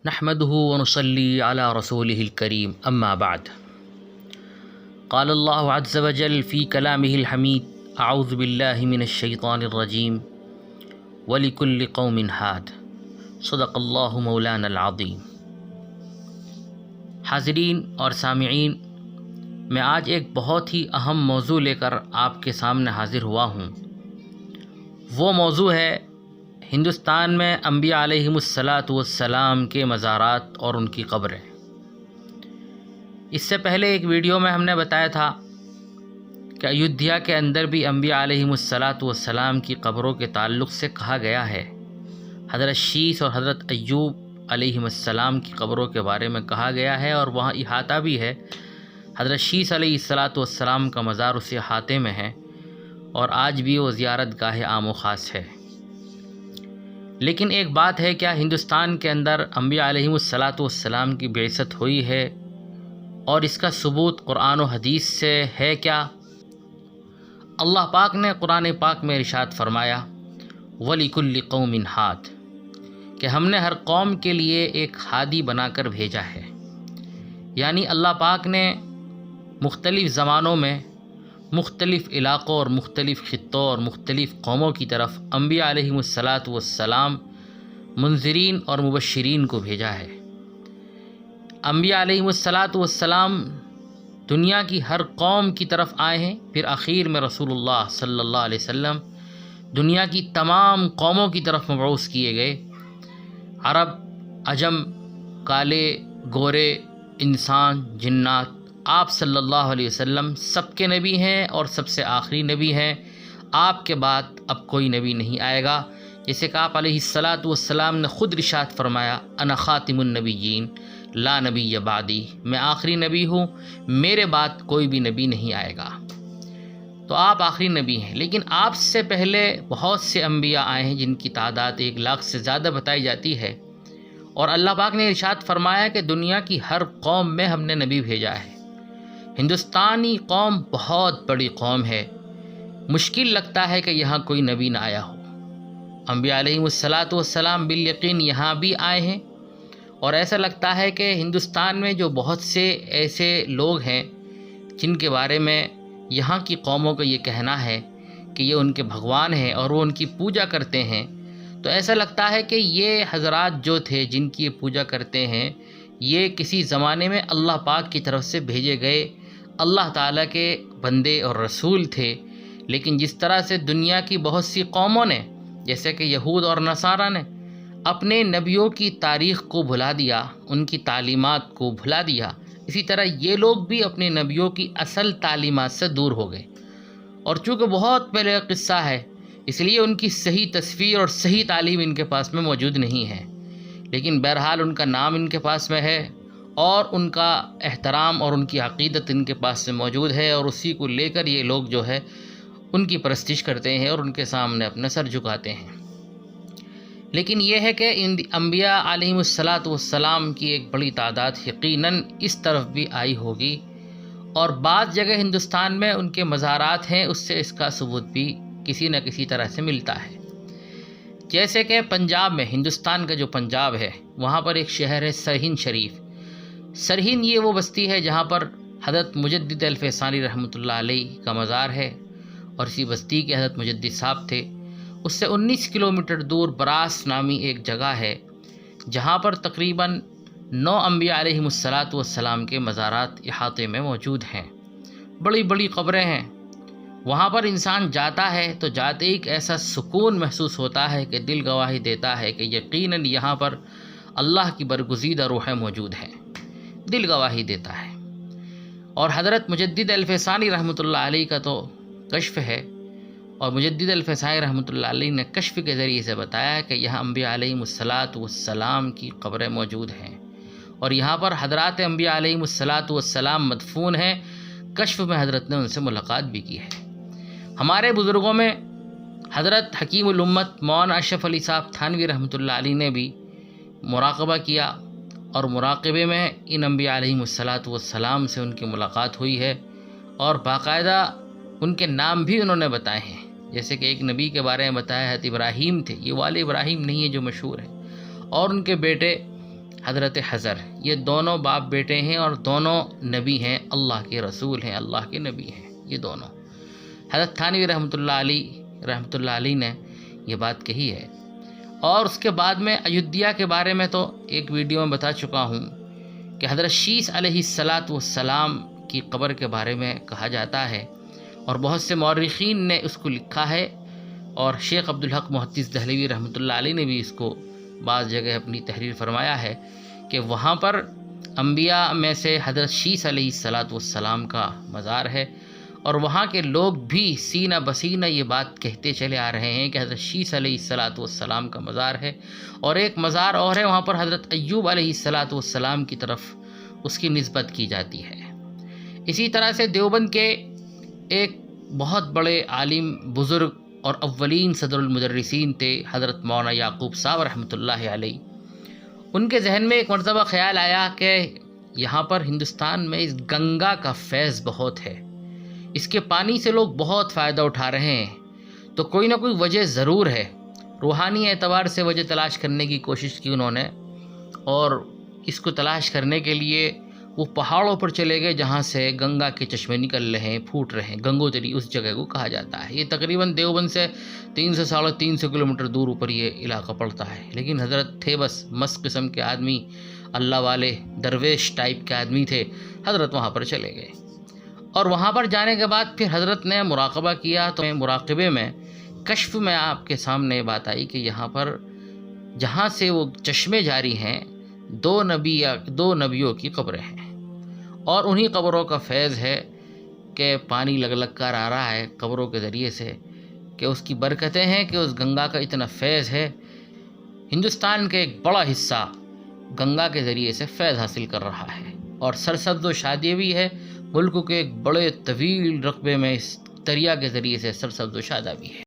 نحمده ونصلي على رسوله الكريم أما بعد. قال الله عز وجل في كلامه الحميد: أعوذ بالله من الشيطان الرجيم ولكل قوم هاد. صدق اللہ مولانا العظیم. حاضرین اور سامعین، میں آج ایک بہت ہی اہم موضوع لے کر آپ کے سامنے حاضر ہوا ہوں. وہ موضوع ہے ہندوستان میں انبیاء علیہم السلام کے مزارات اور ان کی قبریں. اس سے پہلے ایک ویڈیو میں ہم نے بتایا تھا کہ ایودھیا کے اندر بھی انبیاء علیہم السلام کی قبروں کے تعلق سے کہا گیا ہے. حضرت شیث اور حضرت ایوب علیہم السلام کی قبروں کے بارے میں کہا گیا ہے، اور وہاں احاطہ بھی ہے. حضرت شیث علیہ السلام کا مزار اس احاطے میں ہے، اور آج بھی وہ زیارت گاہ عام و خاص ہے. لیکن ایک بات ہے، کیا ہندوستان کے اندر انبیاء علیہم السلام کی بعثت ہوئی ہے، اور اس کا ثبوت قرآن و حدیث سے ہے کیا؟ اللہ پاک نے قرآن پاک میں ارشاد فرمایا: وَلِكُلِّ قَوْمٍ هَادٍ، کہ ہم نے ہر قوم کے لیے ایک ہادی بنا کر بھیجا ہے. یعنی اللہ پاک نے مختلف زمانوں میں مختلف علاقوں اور مختلف خطوں اور مختلف قوموں کی طرف انبیاء علیہم السلام منذرین اور مبشرین کو بھیجا ہے. انبیاء علیہم السلام دنیا کی ہر قوم کی طرف آئے ہیں، پھر آخر میں رسول اللہ صلی اللہ علیہ وسلم دنیا کی تمام قوموں کی طرف مبعوث کیے گئے. عرب، عجم، کالے، گورے، انسان، جنات، آپ صلی اللہ علیہ وسلم سب کے نبی ہیں اور سب سے آخری نبی ہیں. آپ کے بعد اب کوئی نبی نہیں آئے گا. جیسے کہ آپ علیہ السلام نے خود ارشاد فرمایا: انا خاتم النبیین لا نبی بعدی، میں آخری نبی ہوں، میرے بعد کوئی بھی نبی نہیں آئے گا. تو آپ آخری نبی ہیں. لیکن آپ سے پہلے بہت سے انبیاء آئے ہیں جن کی تعداد 1 لاکھ سے زیادہ بتائی جاتی ہے، اور اللہ پاک نے ارشاد فرمایا کہ دنیا کی ہر قوم میں ہم نے نبی بھیجا ہے. ہندوستانی قوم بہت بڑی قوم ہے، مشکل لگتا ہے کہ یہاں کوئی نبی نہ آیا ہو. انبیاء علیہم السلام بالیقین یہاں بھی آئے ہیں، اور ایسا لگتا ہے کہ ہندوستان میں جو بہت سے ایسے لوگ ہیں جن کے بارے میں یہاں کی قوموں کا یہ کہنا ہے کہ یہ ان کے بھگوان ہیں اور وہ ان کی پوجا کرتے ہیں، تو ایسا لگتا ہے کہ یہ حضرات جو تھے جن کی یہ پوجا کرتے ہیں، یہ کسی زمانے میں اللہ پاک کی طرف سے بھیجے گئے اللہ تعالیٰ کے بندے اور رسول تھے. لیکن جس طرح سے دنیا کی بہت سی قوموں نے، جیسے کہ یہود اور نصارہ نے، اپنے نبیوں کی تاریخ کو بھلا دیا، ان کی تعلیمات کو بھلا دیا، اسی طرح یہ لوگ بھی اپنے نبیوں کی اصل تعلیمات سے دور ہو گئے. اور چونکہ بہت پہلے قصہ ہے، اس لیے ان کی صحیح تصویر اور صحیح تعلیم ان کے پاس میں موجود نہیں ہے. لیکن بہرحال ان کا نام ان کے پاس میں ہے، اور ان کا احترام اور ان کی عقیدت ان کے پاس میں موجود ہے، اور اسی کو لے کر یہ لوگ جو ہے ان کی پرستش کرتے ہیں اور ان کے سامنے اپنا سر جھکاتے ہیں. لیکن یہ ہے کہ انبیاء علیہم السلام کی ایک بڑی تعداد یقیناً اس طرف بھی آئی ہوگی، اور بعض جگہ ہندوستان میں ان کے مزارات ہیں، اس سے اس کا ثبوت بھی کسی نہ کسی طرح سے ملتا ہے. جیسے کہ پنجاب میں، ہندوستان کا جو پنجاب ہے، وہاں پر ایک شہر ہے سرہند شریف. سرہند یہ وہ بستی ہے جہاں پر حضرت مجدد الفیصانی رحمۃ اللہ علیہ کا مزار ہے، اور اسی بستی کے حضرت مجدد صاحب تھے. اس سے 19 کلومیٹر دور براس نامی ایک جگہ ہے جہاں پر تقریباً 9 انبیاء علیہم السلام کے مزارات احاطے میں موجود ہیں. بڑی بڑی قبریں ہیں. وہاں پر انسان جاتا ہے تو جاتے ہی ایک ایسا سکون محسوس ہوتا ہے کہ دل گواہی دیتا ہے کہ یقیناً یہاں پر اللہ کی برگزیدہ روحیں موجود ہیں. دل گواہی دیتا ہے. اور حضرت مجدد الفیصانی رحمۃ اللہ علیہ کا تو کشف ہے، اور مجدد الفیصانی رحمۃ اللہ علیہ نے کشف کے ذریعے سے بتایا کہ یہاں انبیاء علیہم السلام کی قبریں موجود ہیں، اور یہاں پر حضرات انبیاء علیہم السلام مدفون ہیں. کشف میں حضرت نے ان سے ملاقات بھی کی ہے. ہمارے بزرگوں میں حضرت حکیم الامت مولانا اشرف علی صاحب تھانوی رحمۃ اللہ علیہ نے بھی مراقبہ کیا، اور مراقبے میں ان انبیاء علیہم السلام سے ان کی ملاقات ہوئی ہے، اور باقاعدہ ان کے نام بھی انہوں نے بتائے ہیں. جیسے کہ ایک نبی کے بارے میں بتایا حضرت ابراہیم تھے، یہ والد ابراہیم نہیں ہے جو مشہور ہے، اور ان کے بیٹے حضرت حضر، یہ دونوں باپ بیٹے ہیں اور دونوں نبی ہیں، اللہ کے رسول ہیں، اللہ کے نبی ہیں یہ دونوں۔ حضرت تھانوی رحمۃ اللہ علیہ نے یہ بات کہی ہے۔ اور اس کے بعد میں ایودھیا کے بارے میں تو ایک ویڈیو میں بتا چکا ہوں کہ حضرت شیس علیہ السلام کی قبر کے بارے میں کہا جاتا ہے، اور بہت سے مورخین نے اس کو لکھا ہے، اور شیخ عبدالحق محدث دہلوی رحمۃ اللہ علیہ نے بھی اس کو بعض جگہ اپنی تحریر فرمایا ہے کہ وہاں پر انبیاء میں سے حضرت شیس علیہ السلام کا مزار ہے، اور وہاں کے لوگ بھی سینہ بسینہ یہ بات کہتے چلے آ رہے ہیں کہ حضرت شیس علیہ السلام کا مزار ہے، اور ایک مزار اور ہے وہاں پر حضرت ایوب علیہ السلام کی طرف اس کی نسبت کی جاتی ہے۔ اسی طرح سے دیوبند کے ایک بہت بڑے عالم بزرگ اور اولین صدر المدرسین تھے حضرت مولانا یعقوب صاحب رحمۃ اللہ علیہ۔ ان کے ذہن میں ایک مرتبہ خیال آیا کہ یہاں پر ہندوستان میں اس گنگا کا فیض بہت ہے، اس کے پانی سے لوگ بہت فائدہ اٹھا رہے ہیں، تو کوئی نہ کوئی وجہ ضرور ہے۔ روحانی اعتبار سے وجہ تلاش کرنے کی کوشش کی انہوں نے، اور اس کو تلاش کرنے کے لیے وہ پہاڑوں پر چلے گئے جہاں سے گنگا کے چشمے نکل رہے ہیں، پھوٹ رہے ہیں، گنگوتری اس جگہ کو کہا جاتا ہے۔ یہ تقریباً دیوبند سے 300-350 کلومیٹر دور اوپر یہ علاقہ پڑتا ہے، لیکن حضرت تھے بس مست قسم کے آدمی، اللہ والے درویش ٹائپ کے آدمی تھے، حضرت وہاں پر چلے گئے۔ اور وہاں پر جانے کے بعد پھر حضرت نے مراقبہ کیا، تو مراقبے میں کشف میں آپ کے سامنے بات آئی کہ یہاں پر جہاں سے وہ چشمے جاری ہیں دو نبیوں کی قبریں ہیں، اور انہی قبروں کا فیض ہے کہ پانی لگ لگ کر آ رہا ہے قبروں کے ذریعے سے، کہ اس کی برکتیں ہیں کہ اس گنگا کا اتنا فیض ہے۔ ہندوستان کے ایک بڑا حصہ گنگا کے ذریعے سے فیض حاصل کر رہا ہے، اور سرسبز و شادی بھی ہے، ملک کے ایک بڑے طویل رقبے میں اس دریا کے ذریعے سے سرسبز و شادہ بھی ہے۔